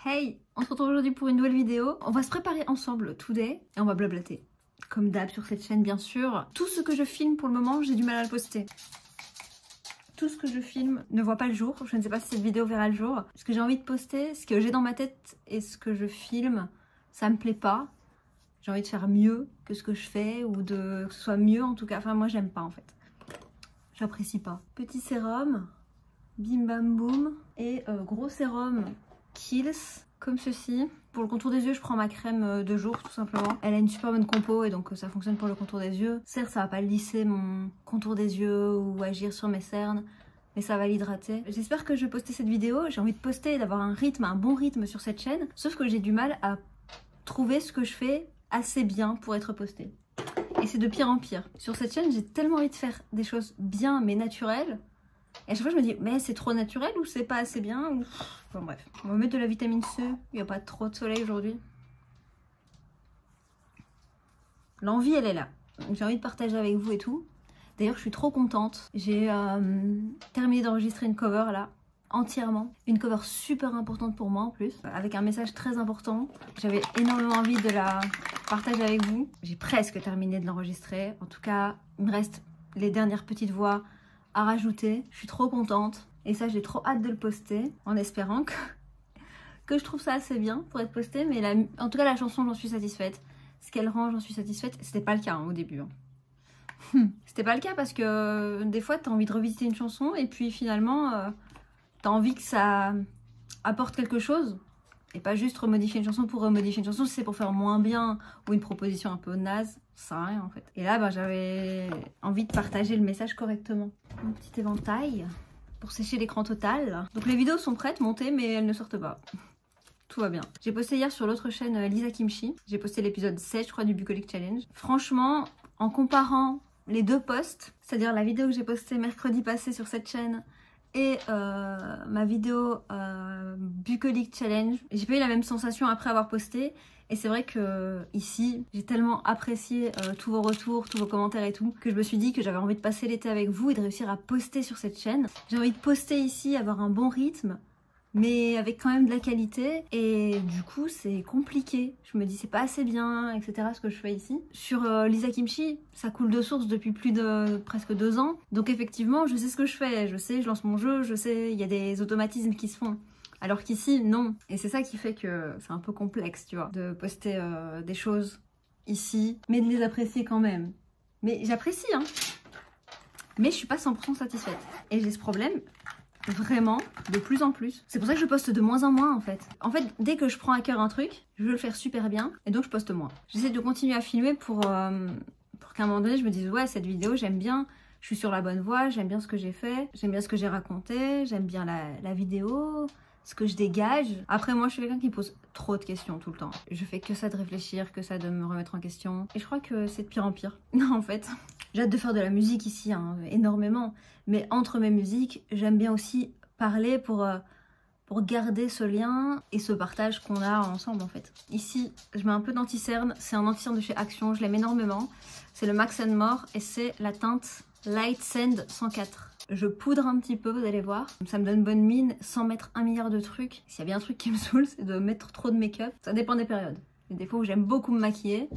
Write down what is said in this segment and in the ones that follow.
Hey, on se retrouve aujourd'hui pour une nouvelle vidéo. On va se préparer ensemble today et on va blablater. Comme d'hab sur cette chaîne bien sûr. Tout ce que je filme pour le moment, j'ai du mal à le poster. Tout ce que je filme ne voit pas le jour. Je ne sais pas si cette vidéo verra le jour. Ce que j'ai envie de poster, ce que j'ai dans ma tête et ce que je filme, ça me plaît pas. J'ai envie de faire mieux que ce que je fais ou que ce soit mieux en tout cas. Enfin moi j'aime pas en fait. J'apprécie pas. Petit sérum, bim bam boum. Et gros sérum Kiehl's comme ceci. Pour le contour des yeux, je prends ma crème de jour tout simplement. Elle a une super bonne compo et donc ça fonctionne pour le contour des yeux. Certes, ça va pas lisser mon contour des yeux ou agir sur mes cernes, mais ça va l'hydrater. J'espère que je vais poster cette vidéo. J'ai envie de poster et d'avoir un bon rythme sur cette chaîne. Sauf que j'ai du mal à trouver ce que je fais assez bien pour être posté. Et c'est de pire en pire. Sur cette chaîne, j'ai tellement envie de faire des choses bien mais naturelles. Et à chaque fois je me dis mais c'est trop naturel ou c'est pas assez bien ou... Enfin bref, on va mettre de la vitamine C, il n'y a pas trop de soleil aujourd'hui. L'envie elle est là, j'ai envie de partager avec vous et tout. D'ailleurs je suis trop contente, j'ai terminé d'enregistrer une cover là, entièrement. Une cover super importante pour moi en plus, avec un message très important. J'avais énormément envie de la partager avec vous. J'ai presque terminé de l'enregistrer, en tout cas il me reste les dernières petites voix à rajouter. Je suis trop contente et ça j'ai trop hâte de le poster en espérant que je trouve ça assez bien pour être posté, mais en tout cas la chanson j'en suis satisfaite, ce qu'elle rend j'en suis satisfaite. C'était pas le cas au début c'était pas le cas parce que des fois t'as envie de revisiter une chanson et puis finalement t'as envie que ça apporte quelque chose et pas juste remodifier une chanson pour remodifier une chanson. Si c'est pour faire moins bien ou une proposition un peu naze, ça sert à rien en fait. Et là j'avais envie de partager le message correctement. Un petit éventail pour sécher l'écran total. Donc les vidéos sont prêtes, montées, mais elles ne sortent pas. Tout va bien. J'ai posté hier sur l'autre chaîne Lisa Kimchi. J'ai posté l'épisode 7 je crois du Bucolic Challenge. Franchement, en comparant les deux posts, c'est-à-dire la vidéo que j'ai postée mercredi passé sur cette chaîne et ma vidéo Bucolic Challenge, j'ai pas eu la même sensation après avoir posté. Et c'est vrai que ici, j'ai tellement apprécié tous vos retours, tous vos commentaires et tout, que je me suis dit que j'avais envie de passer l'été avec vous et de réussir à poster sur cette chaîne. J'ai envie de poster ici, avoir un bon rythme, mais avec quand même de la qualité. Et du coup, c'est compliqué. Je me dis c'est pas assez bien, etc. ce que je fais ici. Sur Lisa Kimchi, ça coule de source depuis plus de presque 2 ans. Donc effectivement, je sais ce que je fais. Je sais, je lance mon jeu, je sais, il y a des automatismes qui se font. Alors qu'ici, non. Et c'est ça qui fait que c'est un peu complexe, tu vois, de poster des choses ici, mais de les apprécier quand même. Mais j'apprécie, hein. Mais je suis pas 100% satisfaite. Et j'ai ce problème, vraiment, de plus en plus. C'est pour ça que je poste de moins en moins, en fait. En fait, dès que je prends à cœur un truc, je veux le faire super bien, et donc je poste moins. J'essaie de continuer à filmer pour qu'à un moment donné, je me dise, ouais, cette vidéo, j'aime bien. Je suis sur la bonne voie, j'aime bien ce que j'ai fait, j'aime bien ce que j'ai raconté, j'aime bien la vidéo, ce que je dégage. Après moi je suis quelqu'un qui pose trop de questions tout le temps. Je fais que ça de réfléchir, que ça de me remettre en question. Et je crois que c'est de pire en pire. Non en fait. J'ai hâte de faire de la musique ici, hein, énormément. Mais entre mes musiques, j'aime bien aussi parler pour garder ce lien et ce partage qu'on a ensemble en fait. Ici, je mets un peu d'anti-cerne. C'est un anti-cerne de chez Action, je l'aime énormément. C'est le Max & More et c'est la teinte Light Sand 104. Je poudre un petit peu, vous allez voir. Ça me donne bonne mine sans mettre 1 milliard de trucs. S'il y a bien un truc qui me saoule, c'est de mettre trop de make-up. Ça dépend des périodes. Il y a des fois où j'aime beaucoup me maquiller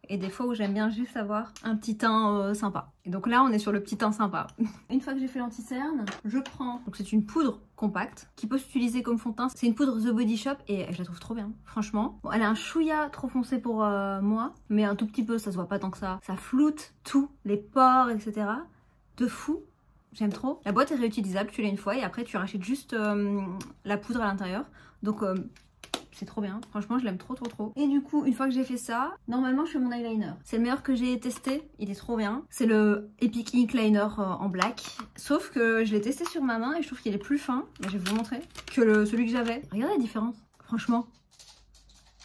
et des fois où j'aime bien juste avoir un petit teint sympa. Et donc là, on est sur le petit teint sympa. Une fois que j'ai fait l'anti-cerne, je prends... Donc c'est une poudre compacte qui peut s'utiliser comme fond de teint. C'est une poudre The Body Shop et je la trouve trop bien, franchement. Bon, elle a un chouïa trop foncé pour moi, mais un tout petit peu, ça se voit pas tant que ça. Ça floute tout, les pores, etc. De fou. J'aime trop. La boîte est réutilisable, tu l'as une fois et après tu rachètes juste la poudre à l'intérieur. Donc c'est trop bien. Franchement, je l'aime trop. Et du coup, une fois que j'ai fait ça, normalement je fais mon eyeliner. C'est le meilleur que j'ai testé, il est trop bien. C'est le Epic Ink Liner en black. Sauf que je l'ai testé sur ma main et je trouve qu'il est plus fin, je vais vous montrer, que celui que j'avais. Regardez la différence, franchement.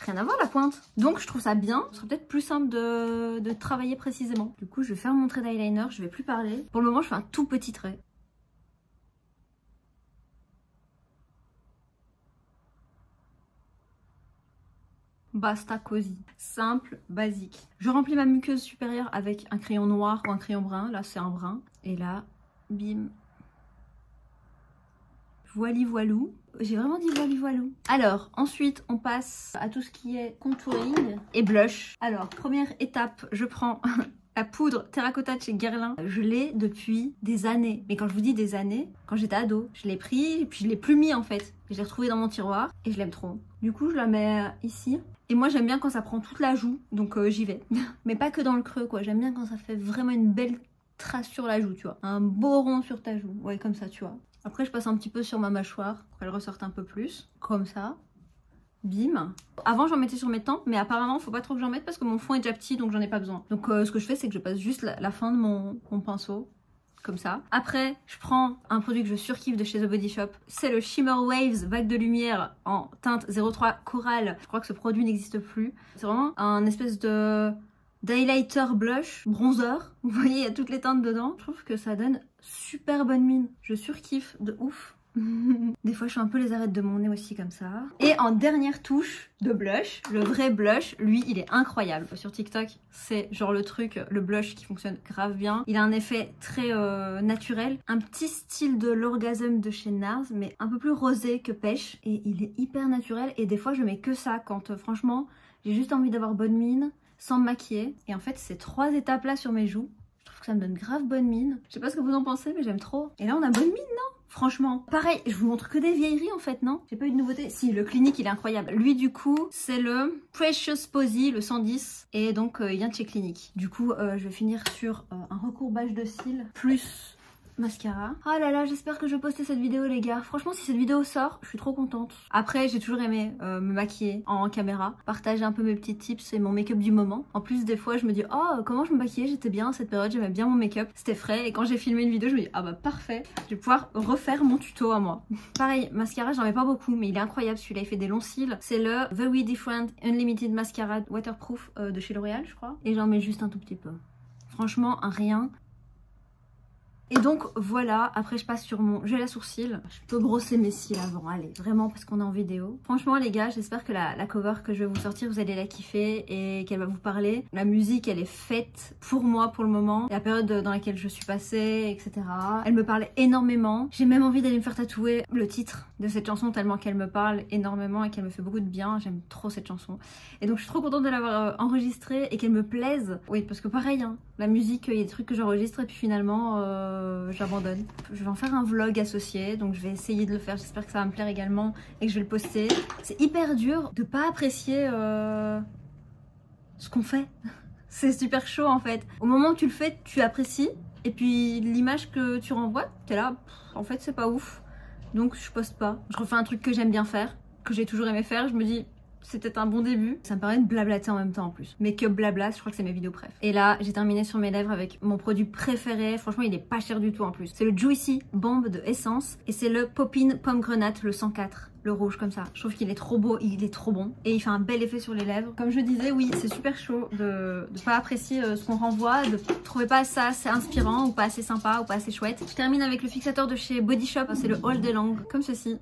Rien à voir la pointe. Donc je trouve ça bien. Ce serait peut-être plus simple de travailler précisément. Du coup je vais faire mon trait d'eyeliner, je vais plus parler. Pour le moment je fais un tout petit trait. Basta cosy. Simple, basique. Je remplis ma muqueuse supérieure avec un crayon noir ou un crayon brun. Là c'est un brun. Et là, bim. Voili voilou. J'ai vraiment dit voilou. Alors, ensuite, on passe à tout ce qui est contouring et blush. Alors, première étape, je prends la poudre Terracotta de chez Guerlain. Je l'ai depuis des années. Mais quand je vous dis des années, quand j'étais ado, je l'ai pris et puis je l'ai plus mis en fait. Je l'ai retrouvé dans mon tiroir et je l'aime trop. Du coup, je la mets ici. Et moi, j'aime bien quand ça prend toute la joue, donc j'y vais. Mais pas que dans le creux, quoi. J'aime bien quand ça fait vraiment une belle trace sur la joue, tu vois. Un beau rond sur ta joue. Ouais, comme ça, tu vois. Après, je passe un petit peu sur ma mâchoire pour qu'elle ressorte un peu plus. Comme ça. Bim. Avant, j'en mettais sur mes tempes, mais apparemment, faut pas trop que j'en mette parce que mon fond est déjà petit, donc j'en ai pas besoin. Donc, ce que je fais, c'est que je passe juste la fin de mon pinceau. Comme ça. Après, je prends un produit que je surkiffe de chez The Body Shop. C'est le Shimmer Waves Vague de Lumière en teinte 03 Coral. Je crois que ce produit n'existe plus. C'est vraiment un espèce de d'highlighter blush, bronzer. Vous voyez, il y a toutes les teintes dedans. Je trouve que ça donne super bonne mine. Je surkiffe de ouf. Des fois je fais un peu les arêtes de mon nez aussi comme ça. Et en dernière touche de blush, le vrai blush, lui il est incroyable. Sur TikTok c'est genre le truc, le blush qui fonctionne grave bien. Il a un effet très naturel, un petit style de l'orgasme de chez NARS mais un peu plus rosé que pêche. Et il est hyper naturel et des fois je mets que ça quand franchement j'ai juste envie d'avoir bonne mine sans me maquiller. Et en fait ces 3 étapes là sur mes joues, je trouve que ça me donne grave bonne mine. Je sais pas ce que vous en pensez mais j'aime trop. Et là on a bonne mine, non? Franchement, pareil, je vous montre que des vieilleries en fait, non? J'ai pas eu de nouveauté. Si, le Clinique, il est incroyable. Lui, du coup, c'est le Precious Posy, le 110. Et donc, il vient de chez Clinique. Du coup, je vais finir sur un recourbage de cils plus mascara. Oh là là, j'espère que je vais poster cette vidéo les gars. Franchement, si cette vidéo sort, je suis trop contente. Après, j'ai toujours aimé me maquiller en caméra, partager un peu mes petits tips et mon make-up du moment. En plus, des fois, je me dis, oh, comment je me maquillais, j'étais bien à cette période, j'aimais bien mon make-up, c'était frais. Et quand j'ai filmé une vidéo, je me dis, ah bah parfait, je vais pouvoir refaire mon tuto à moi. Pareil, mascara, j'en mets pas beaucoup, mais il est incroyable celui-là, il fait des longs cils. C'est le Very Different Unlimited Mascara Waterproof de chez L'Oréal, je crois. Et j'en mets juste un tout petit peu. Franchement, un rien. Et donc voilà, après je passe sur mon gel à sourcils. Je peux brosser mes cils avant, allez, vraiment parce qu'on est en vidéo. Franchement les gars, j'espère que la cover que je vais vous sortir, vous allez la kiffer et qu'elle va vous parler. La musique, elle est faite pour moi pour le moment. La période dans laquelle je suis passée, etc. Elle me parle énormément. J'ai même envie d'aller me faire tatouer le titre de cette chanson tellement qu'elle me parle énormément et qu'elle me fait beaucoup de bien. J'aime trop cette chanson. Et donc je suis trop contente de l'avoir enregistrée et qu'elle me plaise. Oui, parce que pareil, hein, la musique, il y a des trucs que j'enregistre et puis finalement... j'abandonne. Je vais en faire un vlog associé, donc je vais essayer de le faire. J'espère que ça va me plaire également et que je vais le poster. C'est hyper dur de pas apprécier ce qu'on fait. C'est super chaud en fait. Au moment où tu le fais, tu apprécies et puis l'image que tu renvoies, t'es là, en fait c'est pas ouf. Donc je poste pas. Je refais un truc que j'aime bien faire, que j'ai toujours aimé faire. Je me dis... c'est peut-être un bon début. Ça me permet de blablater en même temps en plus. Make-up blabla, je crois que c'est mes vidéos préf. Et là, j'ai terminé sur mes lèvres avec mon produit préféré. Franchement, il est pas cher du tout en plus. C'est le Juicy Bomb de Essence. Et c'est le Poppin Pomegranate, le 104. Le rouge comme ça. Je trouve qu'il est trop beau, il est trop bon. Et il fait un bel effet sur les lèvres. Comme je disais, oui, c'est super chaud de pas apprécier ce qu'on renvoie, de trouver pas ça assez inspirant ou pas assez sympa ou pas assez chouette. Je termine avec le fixateur de chez Body Shop. C'est le All Day Long, comme ceci.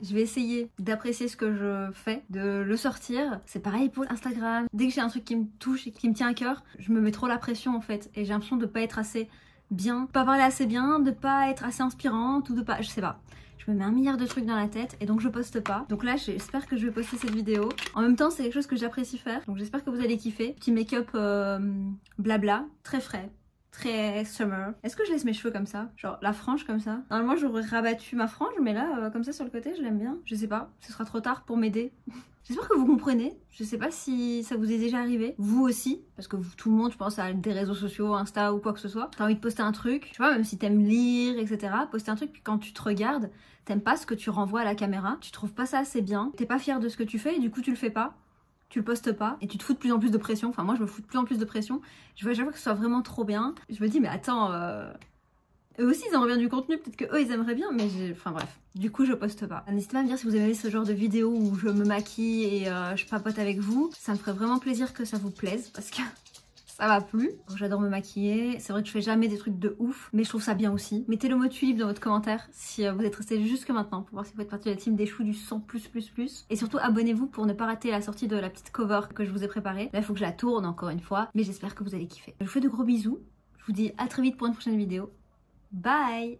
Je vais essayer d'apprécier ce que je fais, de le sortir. C'est pareil pour Instagram. Dès que j'ai un truc qui me touche et qui me tient à cœur, je me mets trop la pression en fait. Et j'ai l'impression de pas être assez bien, de pas parler assez bien, de pas être assez inspirante ou de pas... je sais pas. Je me mets un milliard de trucs dans la tête et donc je poste pas. Donc là j'espère que je vais poster cette vidéo. En même temps c'est quelque chose que j'apprécie faire. Donc j'espère que vous allez kiffer. Petit make-up blabla, très frais. Très summer. Est-ce que je laisse mes cheveux comme ça? Genre la frange comme ça? Normalement j'aurais rabattu ma frange mais là comme ça sur le côté je l'aime bien. Je sais pas, ce sera trop tard pour m'aider. J'espère que vous comprenez. Je sais pas si ça vous est déjà arrivé. Vous aussi. Parce que tout le monde je pense a des réseaux sociaux, Insta ou quoi que ce soit. T'as envie de poster un truc. Tu vois même si t'aimes lire etc. Poster un truc puis quand tu te regardes t'aimes pas ce que tu renvoies à la caméra. Tu trouves pas ça assez bien. T'es pas fier de ce que tu fais et du coup tu le fais pas. Tu le postes pas et tu te fous de plus en plus de pression. Enfin moi je me fous de plus en plus de pression. Je veux à chaque fois que ce soit vraiment trop bien. Je me dis mais attends, eux aussi ils aimeraient bien du contenu, peut-être que eux ils aimeraient bien, mais enfin bref. Du coup je poste pas. N'hésitez pas à me dire si vous aimez ce genre de vidéo où je me maquille et je papote avec vous. Ça me ferait vraiment plaisir que ça vous plaise parce que... ça va plus. J'adore me maquiller. C'est vrai que je fais jamais des trucs de ouf, mais je trouve ça bien aussi. Mettez le mot tulipe dans votre commentaire si vous êtes resté jusque maintenant pour voir si vous faites partie de la team des choux du sang plus. Et surtout abonnez-vous pour ne pas rater la sortie de la petite cover que je vous ai préparée. Là il faut que je la tourne encore une fois, mais j'espère que vous allez kiffer. Je vous fais de gros bisous. Je vous dis à très vite pour une prochaine vidéo. Bye.